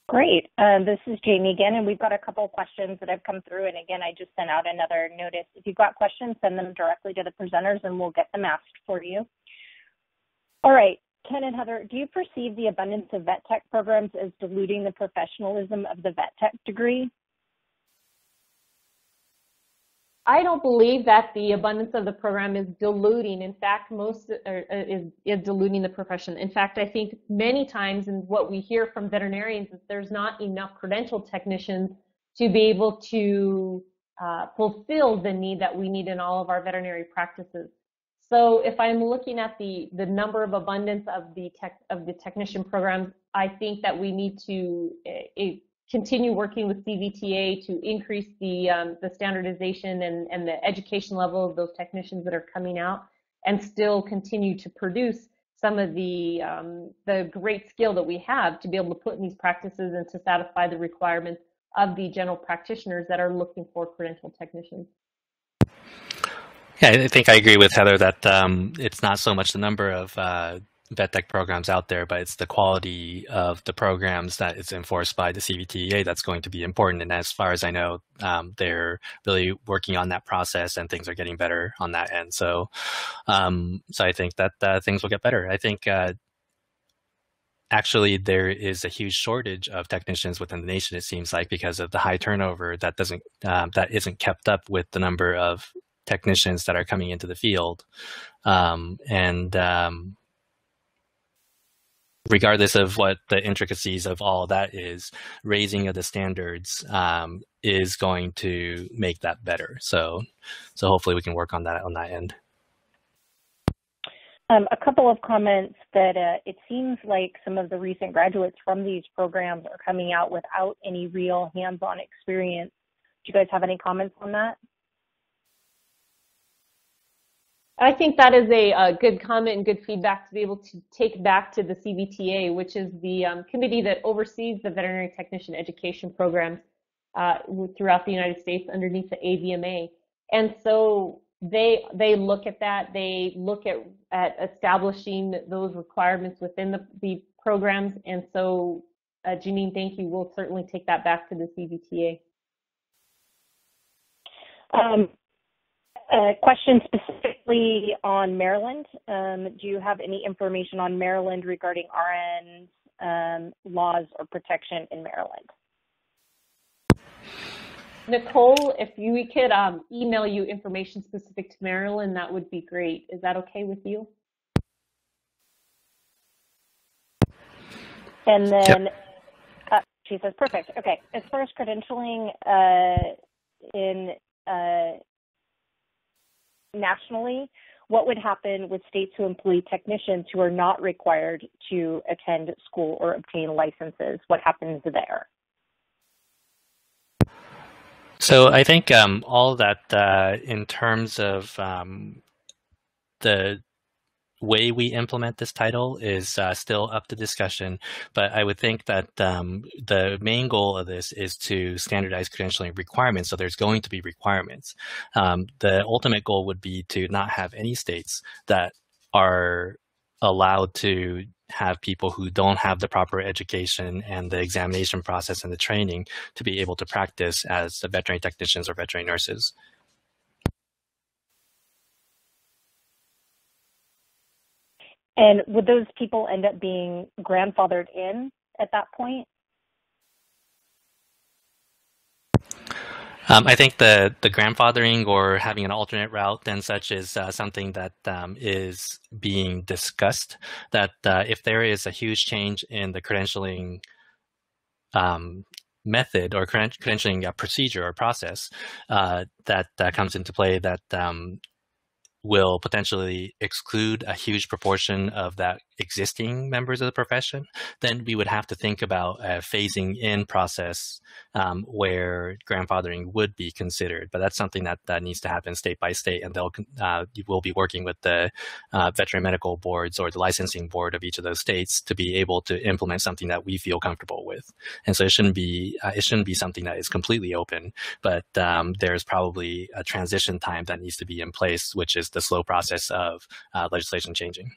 Great. This is Jamie again, and we've got a couple of questions that have come through. And again, I just sent out another notice. If you've got questions, send them directly to the presenters and we'll get them asked for you. All right, Ken and Heather, do you perceive the abundance of vet tech programs as diluting the professionalism of the vet tech degree? I don't believe that the abundance of the program is diluting. In fact, is diluting the profession. In fact, I think many times, and what we hear from veterinarians is there's not enough credentialed technicians to be able to fulfill the need that we need in all of our veterinary practices. So if I'm looking at the number of abundance of the technician programs, I think that we need to continue working with CVTA to increase the standardization and the education level of those technicians that are coming out, and still continue to produce some of the great skill that we have to be able to put in these practices and to satisfy the requirements of the general practitioners that are looking for credentialed technicians. Yeah, I think I agree with Heather that it's not so much the number of vet tech programs out there, but it's the quality of the programs that is enforced by the CVTA that's going to be important. And as far as I know, they're really working on that process and things are getting better on that end. So, so I think that things will get better. I think actually there is a huge shortage of technicians within the nation, it seems like, because of the high turnover that isn't kept up with the number of technicians that are coming into the field. Regardless of what the intricacies of all of that is, raising of the standards is going to make that better. So hopefully we can work on that end. A couple of comments that it seems like some of the recent graduates from these programs are coming out without any real hands-on experience. Do you guys have any comments on that? I think that is a good comment and good feedback to be able to take back to the CVTA, which is the committee that oversees the veterinary technician education programs throughout the United States underneath the AVMA. And so they look at that. They look at establishing those requirements within the programs. And so, Janine, thank you. We'll certainly take that back to the CVTA. A question specifically on Maryland. Do you have any information on Maryland regarding RN's laws or protection in Maryland? Nicole, if we could email you information specific to Maryland, that would be great. Is that okay with you? And then, she says, perfect. Okay. As far as credentialing nationally, what would happen with states who employ technicians who are not required to attend school or obtain licenses? What happens there? So I think all that in terms of the way we implement this title is still up to discussion, but I would think that the main goal of this is to standardize credentialing requirements, so there's going to be requirements. The ultimate goal would be to not have any states that are allowed to have people who don't have the proper education and the examination process and the training to be able to practice as veterinary technicians or veterinary nurses. And would those people end up being grandfathered in at that point? I think the grandfathering or having an alternate route and such is something that is being discussed. That if there is a huge change in the credentialing method or credentialing procedure or process that comes into play, that will potentially exclude a huge proportion of that existing members of the profession, then we would have to think about a phasing in process where grandfathering would be considered. But that's something that needs to happen state by state, and we'll be working with the veterinary medical boards or the licensing board of each of those states to be able to implement something that we feel comfortable with. And so it shouldn't be something that is completely open, but there's probably a transition time that needs to be in place, which is the slow process of legislation changing.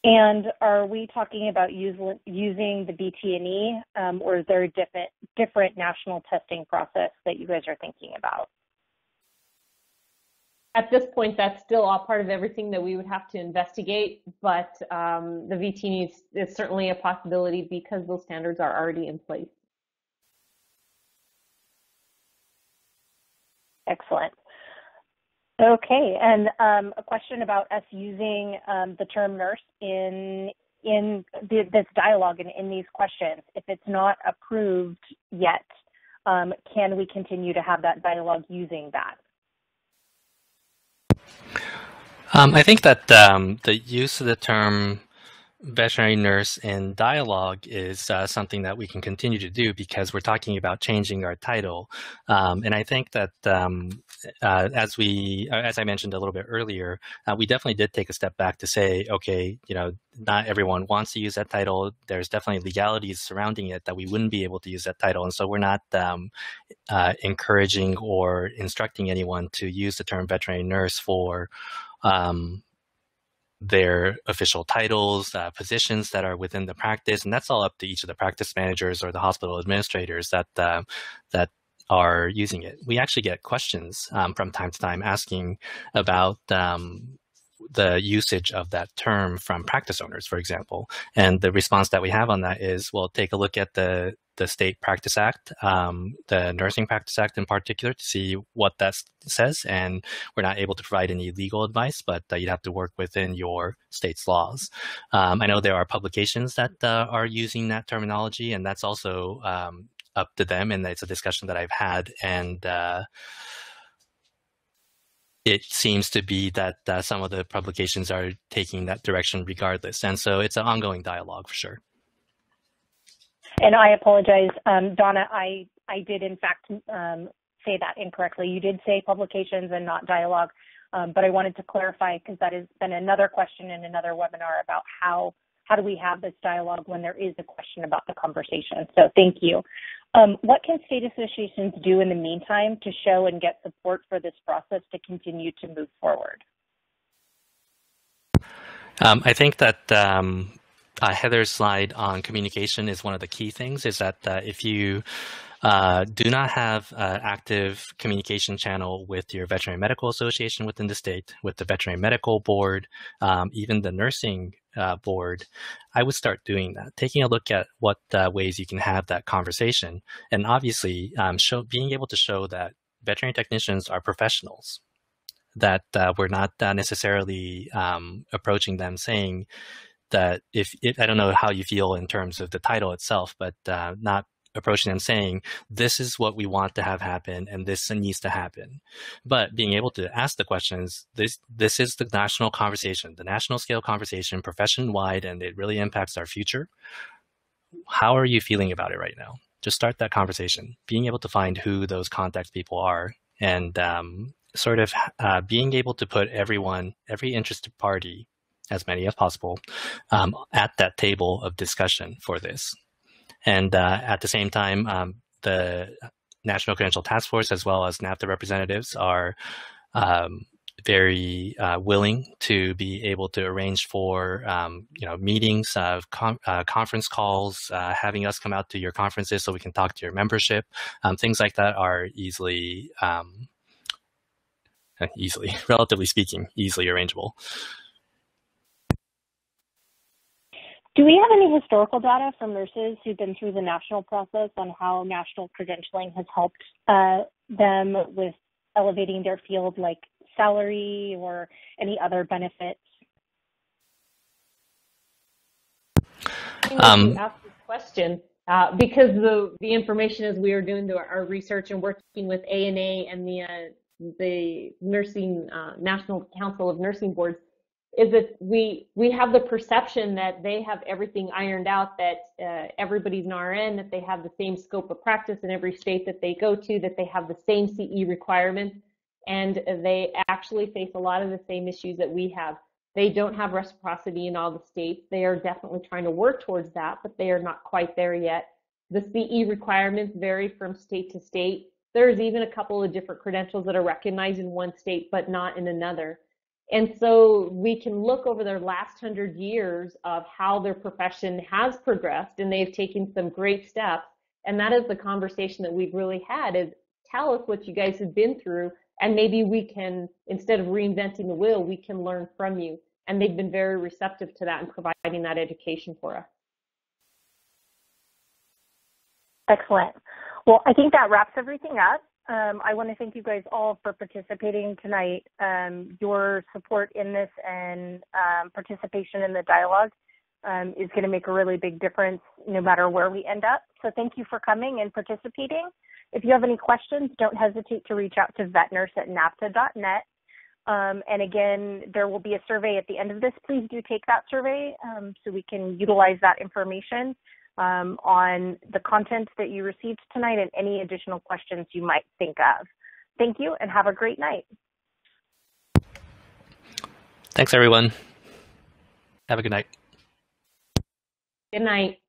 And are we talking about using the BT&E, or is there a different national testing process that you guys are thinking about? At this point, that's still all part of everything that we would have to investigate, but the VT&E is certainly a possibility because those standards are already in place. Excellent. Okay, and a question about us using the term nurse in this dialogue and in these questions. If it's not approved yet, can we continue to have that dialogue using that? I think that the use of the term veterinary nurse in dialogue is something that we can continue to do because we're talking about changing our title. And I think that as I mentioned a little bit earlier, we definitely did take a step back to say, okay, not everyone wants to use that title. There's definitely legalities surrounding it that we wouldn't be able to use that title. And so we're not encouraging or instructing anyone to use the term veterinary nurse for their official titles, positions that are within the practice, and that's all up to each of the practice managers or the hospital administrators that are using it. We actually get questions from time to time asking about the usage of that term from practice owners, for example. And the response that we have on that is, well, take a look at the State Practice Act, the Nursing Practice Act in particular, to see what that says. And we're not able to provide any legal advice, but you'd have to work within your state's laws. I know there are publications that are using that terminology, and that's also up to them. And it's a discussion that I've had. And it seems to be that some of the publications are taking that direction regardless. And so it's an ongoing dialogue for sure. And I apologize, Donna, I did in fact say that incorrectly. You did say publications and not dialogue, but I wanted to clarify because that has been another question in another webinar about how do we have this dialogue when there is a question about the conversation. So thank you. What can state associations do in the meantime to show and get support for this process to continue to move forward? I think that Heather's slide on communication is one of the key things, is that if you do not have an active communication channel with your veterinary medical association within the state, with the veterinary medical board, even the nursing board, I would start doing that, taking a look at what ways you can have that conversation. And obviously being able to show that veterinary technicians are professionals, that we're not necessarily approaching them saying that if I don't know how you feel in terms of the title itself, but not approaching them saying, this is what we want to have happen and this needs to happen. But being able to ask the questions, this is the national conversation, the national scale conversation, profession-wide, and it really impacts our future. How are you feeling about it right now? Just start that conversation, being able to find who those contact people are, and sort of being able to put everyone, every interested party, as many as possible, at that table of discussion for this. And at the same time, the National Credential Task Force, as well as NAVTA representatives, are very willing to be able to arrange for meetings, conference calls, having us come out to your conferences so we can talk to your membership. Things like that are easily, relatively speaking, easily arrangeable. Do we have any historical data from nurses who've been through the national process on how national credentialing has helped them with elevating their field, like salary or any other benefits? You asked this question because the information as we were doing our research and working with ANA and the nursing National Council of Nursing Boards, is that we have the perception that they have everything ironed out, that everybody's an RN, that they have the same scope of practice in every state that they go to, that they have the same CE requirements, and they actually face a lot of the same issues that we have. They don't have reciprocity in all the states. They are definitely trying to work towards that, but they are not quite there yet. The CE requirements vary from state to state. There's even a couple of different credentials that are recognized in one state but not in another. And so we can look over their last 100 years of how their profession has progressed, and they've taken some great steps. And that is the conversation that we've really had, is tell us what you guys have been through, and maybe we can, instead of reinventing the wheel, we can learn from you. And they've been very receptive to that and providing that education for us. Excellent. Well, I think that wraps everything up. I want to thank you guys all for participating tonight. Your support in this and participation in the dialogue is going to make a really big difference no matter where we end up. So thank you for coming and participating. If you have any questions, don't hesitate to reach out to vetnurse@navta.net. And again, there will be a survey at the end of this. Please do take that survey so we can utilize that information on the content that you received tonight and any additional questions you might think of. Thank you and have a great night. Thanks, everyone. Have a good night. Good night.